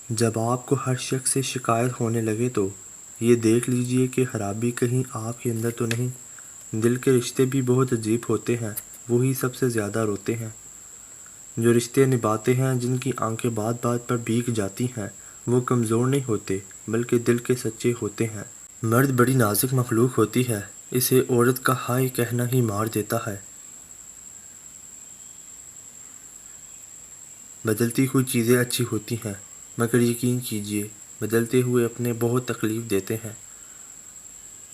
جب آپ کو ہر شخص سے شکایت ہونے لگے تو یہ دیکھ لیجئے کہ خرابی کہیں آپ کے اندر تو نہیں۔ دل کے رشتے بھی بہت عجیب ہوتے ہیں، وہی سب سے زیادہ روتے ہیں۔ جو رشتے نبھاتے ہیں، جن کی آنکھیں بات بات پر بھیگ جاتی ہیں، وہ کمزور نہیں ہوتے بلکہ دل کے سچے ہوتے ہیں۔ مرد بڑی نازک مخلوق ہوتی ہے، اسے عورت کا ہائے کہنا ہی مار دیتا ہے۔ بدلتی ہوئی چیزیں اچھی ہوتی ہیں، مگر یقین کیجئے بدلتے ہوئے اپنے بہت تکلیف دیتے ہیں۔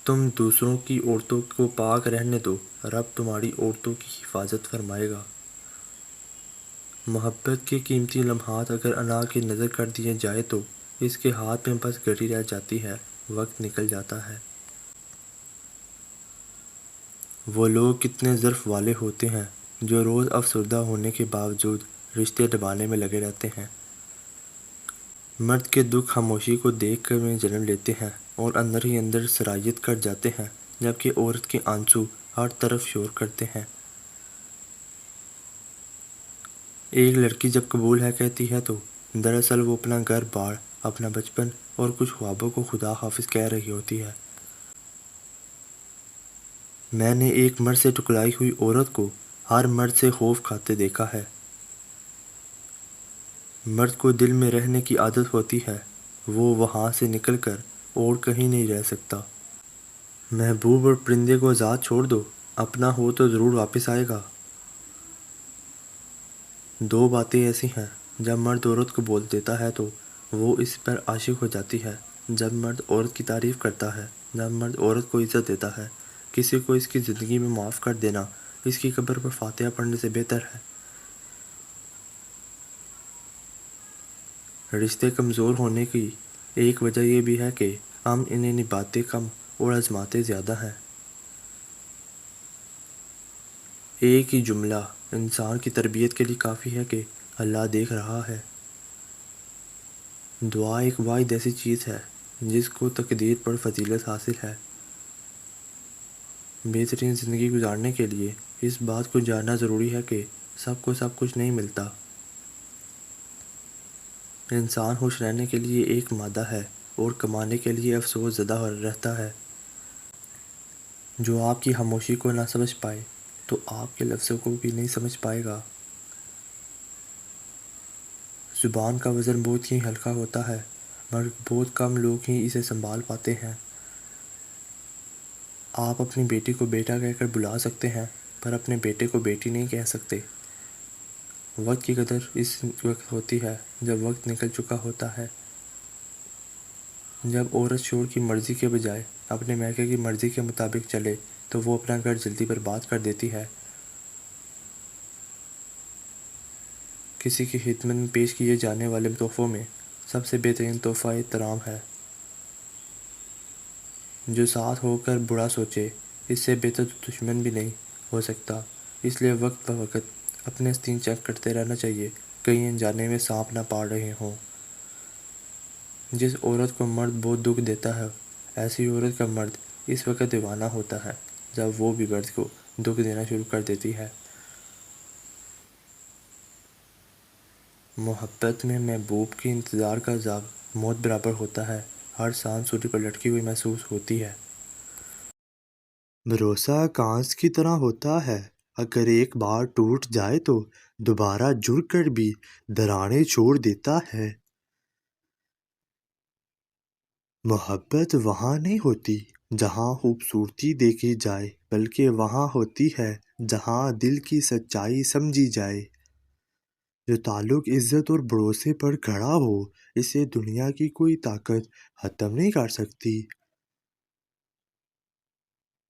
تم دوسروں کی عورتوں کو پاک رہنے دو، رب تمہاری عورتوں کی حفاظت فرمائے گا۔ محبت کے قیمتی لمحات اگر انا کی نظر کر دیے جائے تو اس کے ہاتھ میں بس گھڑی رہ جاتی ہے، وقت نکل جاتا ہے۔ وہ لوگ کتنے ظرف والے ہوتے ہیں جو روز افسردہ ہونے کے باوجود رشتے نبھانے میں لگے رہتے ہیں۔ مرد کے دکھ خاموشی کو دیکھ کر میں جنم لیتے ہیں اور اندر ہی اندر سرایت کر جاتے ہیں، جبکہ عورت کے آنسو ہر طرف شور کرتے ہیں۔ ایک لڑکی جب قبول ہے کہتی ہے تو دراصل وہ اپنا گھر بار، اپنا بچپن اور کچھ خوابوں کو خدا حافظ کہہ رہی ہوتی ہے۔ میں نے ایک مرد سے ٹکرائی ہوئی عورت کو ہر مرد سے خوف کھاتے دیکھا ہے۔ مرد کو دل میں رہنے کی عادت ہوتی ہے، وہ وہاں سے نکل کر اور کہیں نہیں رہ سکتا۔ محبوب اور پرندے کو آزاد چھوڑ دو، اپنا ہو تو ضرور واپس آئے گا۔ دو باتیں ایسی ہیں، جب مرد عورت کو بول دیتا ہے تو وہ اس پر عاشق ہو جاتی ہے۔ جب مرد عورت کی تعریف کرتا ہے، جب مرد عورت کو عزت دیتا ہے، کسی کو اس کی زندگی میں معاف کر دینا اس کی قبر پر فاتحہ پڑھنے سے بہتر ہے۔ رشتے کمزور ہونے کی ایک وجہ یہ بھی ہے کہ ہم انہیں نبھاتے کم اور آزماتے زیادہ ہیں۔ ایک ہی جملہ انسان کی تربیت کے لیے کافی ہے کہ اللہ دیکھ رہا ہے۔ دعا ایک واحد ایسی چیز ہے جس کو تقدیر پر فضیلت حاصل ہے۔ بہترین زندگی گزارنے کے لیے اس بات کو جاننا ضروری ہے کہ سب کو سب کچھ نہیں ملتا۔ انسان خوش رہنے کے لیے ایک مادہ ہے اور کمانے کے لیے افسوس زدہ رہتا ہے۔ جو آپ کی خاموشی کو نہ سمجھ پائے تو آپ کے لفظوں کو بھی نہیں سمجھ پائے گا۔ زبان کا وزن بہت ہی ہلکا ہوتا ہے، مگر بہت کم لوگ ہی اسے سنبھال پاتے ہیں۔ آپ اپنی بیٹی کو بیٹا کہہ کر بلا سکتے ہیں، پر اپنے بیٹے کو بیٹی نہیں کہہ سکتے۔ وقت کی قدر اس وقت ہوتی ہے جب وقت نکل چکا ہوتا ہے۔ جب عورت شوہر کی مرضی کے بجائے اپنے میکے کی مرضی کے مطابق چلے تو وہ اپنا گھر جلدی برباد کر دیتی ہے۔ کسی کی خدمت میں پیش کیے جانے والے تحفوں میں سب سے بہترین تحفہ احترام ہے۔ جو ساتھ ہو کر برا سوچے، اس سے بہتر تو دشمن بھی نہیں ہو سکتا۔ اس لیے وقت بوقت اپنے آستین چیک کرتے رہنا چاہیے، کہیں انجانے میں سانپ نہ پاڑ رہے ہوں۔ جس عورت کو مرد بہت دکھ دیتا ہے، ایسی عورت کا مرد اس وقت دیوانہ ہوتا ہے جب وہ بھی مرد کو دکھ دینا شروع کر دیتی ہے۔ محبت میں محبوب کے انتظار کا عذاب موت برابر ہوتا ہے، ہر سانس سولی پر لٹکی ہوئی محسوس ہوتی ہے۔ بھروسہ کانچ کی طرح ہوتا ہے، اگر ایک بار ٹوٹ جائے تو دوبارہ جڑ کر بھی دراڑیں چھوڑ دیتا ہے۔ محبت وہاں نہیں ہوتی جہاں خوبصورتی دیکھی جائے، بلکہ وہاں ہوتی ہے جہاں دل کی سچائی سمجھی جائے۔ جو تعلق عزت اور بھروسے پر کھڑا ہو، اسے دنیا کی کوئی طاقت ختم نہیں کر سکتی۔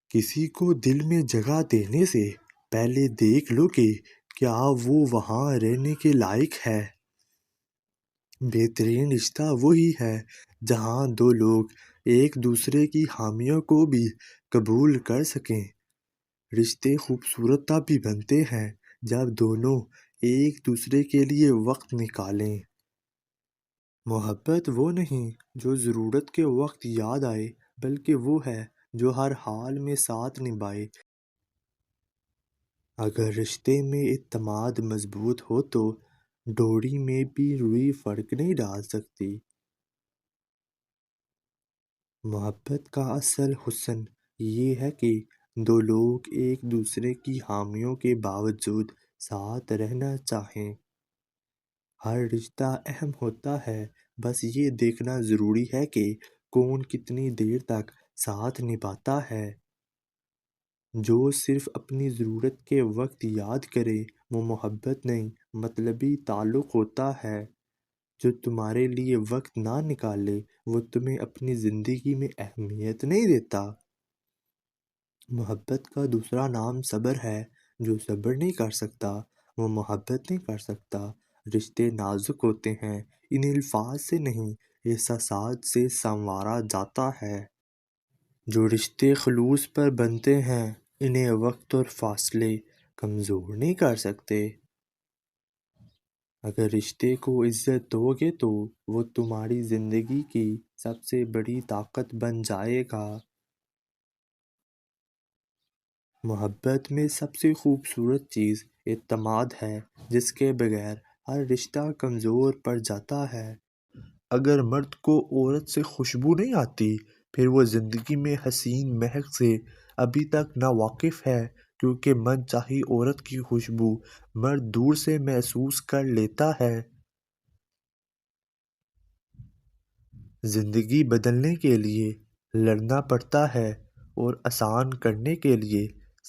کسی کو دل میں جگہ دینے سے پہلے دیکھ لو کہ کیا وہ وہاں رہنے کے لائق ہے۔ بہترین رشتہ وہی ہے جہاں دو لوگ ایک دوسرے کی خامیوں کو بھی قبول کر سکیں۔ رشتے خوبصورت تب بھی بنتے ہیں جب دونوں ایک دوسرے کے لیے وقت نکالیں۔ محبت وہ نہیں جو ضرورت کے وقت یاد آئے، بلکہ وہ ہے جو ہر حال میں ساتھ نبھائے۔ اگر رشتے میں اعتماد مضبوط ہو تو ڈوری میں بھی روئی فرق نہیں ڈال سکتی۔ محبت کا اصل حسن یہ ہے کہ دو لوگ ایک دوسرے کی خامیوں کے باوجود ساتھ رہنا چاہیں۔ ہر رشتہ اہم ہوتا ہے، بس یہ دیکھنا ضروری ہے کہ کون کتنی دیر تک ساتھ نبھاتا ہے۔ جو صرف اپنی ضرورت کے وقت یاد کرے وہ محبت نہیں، مطلبی تعلق ہوتا ہے۔ جو تمہارے لیے وقت نہ نکالے وہ تمہیں اپنی زندگی میں اہمیت نہیں دیتا۔ محبت کا دوسرا نام صبر ہے۔ جو صبر نہیں کر سکتا وہ محبت نہیں کر سکتا۔ رشتے نازک ہوتے ہیں، انہیں الفاظ سے نہیں احساسات سے سنوارا جاتا ہے۔ جو رشتے خلوص پر بنتے ہیں انہیں وقت اور فاصلے کمزور نہیں کر سکتے۔ اگر رشتے کو عزت دو گے تو وہ تمہاری زندگی کی سب سے بڑی طاقت بن جائے گا۔ محبت میں سب سے خوبصورت چیز اعتماد ہے، جس کے بغیر ہر رشتہ کمزور پڑ جاتا ہے۔ اگر مرد کو عورت سے خوشبو نہیں آتی، پھر وہ زندگی میں حسین مہک سے ابھی تک ناواقف ہے، کیونکہ من چاہی عورت کی خوشبو مرد دور سے محسوس کر لیتا ہے۔ زندگی بدلنے کے لیے لڑنا پڑتا ہے اور آسان کرنے کے لیے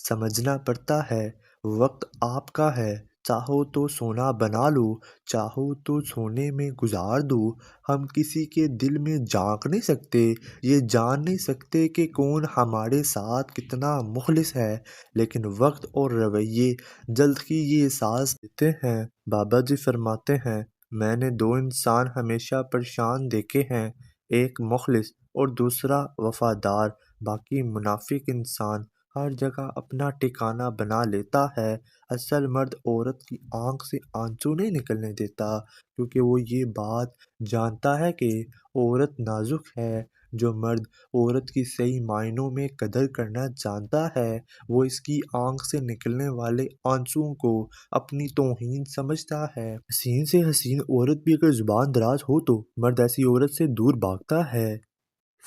سمجھنا پڑتا ہے۔ وقت آپ کا ہے، چاہو تو سونا بنا لو، چاہو تو سونے میں گزار دو۔ ہم کسی کے دل میں جھانک نہیں سکتے، یہ جان نہیں سکتے کہ کون ہمارے ساتھ کتنا مخلص ہے، لیکن وقت اور رویے جلد ہی یہ احساس دیتے ہیں۔ بابا جی فرماتے ہیں، میں نے دو انسان ہمیشہ پریشان دیکھے ہیں، ایک مخلص اور دوسرا وفادار۔ باقی منافق انسان ہر جگہ اپنا ٹھکانہ بنا لیتا ہے۔ اصل مرد عورت کی آنکھ سے آنسو نہیں نکلنے دیتا، کیونکہ وہ یہ بات جانتا ہے کہ عورت نازک ہے۔ جو مرد عورت کی صحیح معنوں میں قدر کرنا جانتا ہے وہ اس کی آنکھ سے نکلنے والے آنسوؤں کو اپنی توہین سمجھتا ہے۔ حسین سے حسین عورت بھی اگر زبان دراز ہو تو مرد ایسی عورت سے دور بھاگتا ہے۔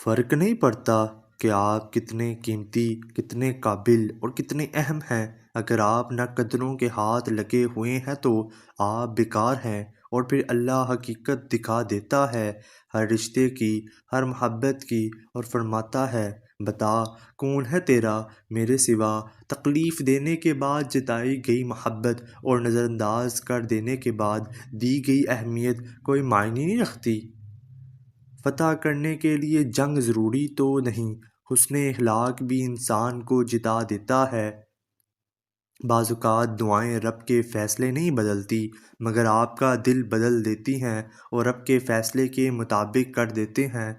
فرق نہیں پڑتا کہ آپ کتنے قیمتی، کتنے قابل اور کتنے اہم ہیں، اگر آپ نہ قدروں کے ہاتھ لگے ہوئے ہیں تو آپ بیکار ہیں۔ اور پھر اللہ حقیقت دکھا دیتا ہے ہر رشتے کی، ہر محبت کی، اور فرماتا ہے، بتا کون ہے تیرا میرے سوا؟ تکلیف دینے کے بعد جتائی گئی محبت اور نظر انداز کر دینے کے بعد دی گئی اہمیت کوئی معنی نہیں رکھتی۔ فتح کرنے کے لیے جنگ ضروری تو نہیں، حسن اخلاق بھی انسان کو جتا دیتا ہے۔ بعض اوقات دعائیں رب کے فیصلے نہیں بدلتی، مگر آپ کا دل بدل دیتی ہیں اور رب کے فیصلے کے مطابق کر دیتے ہیں۔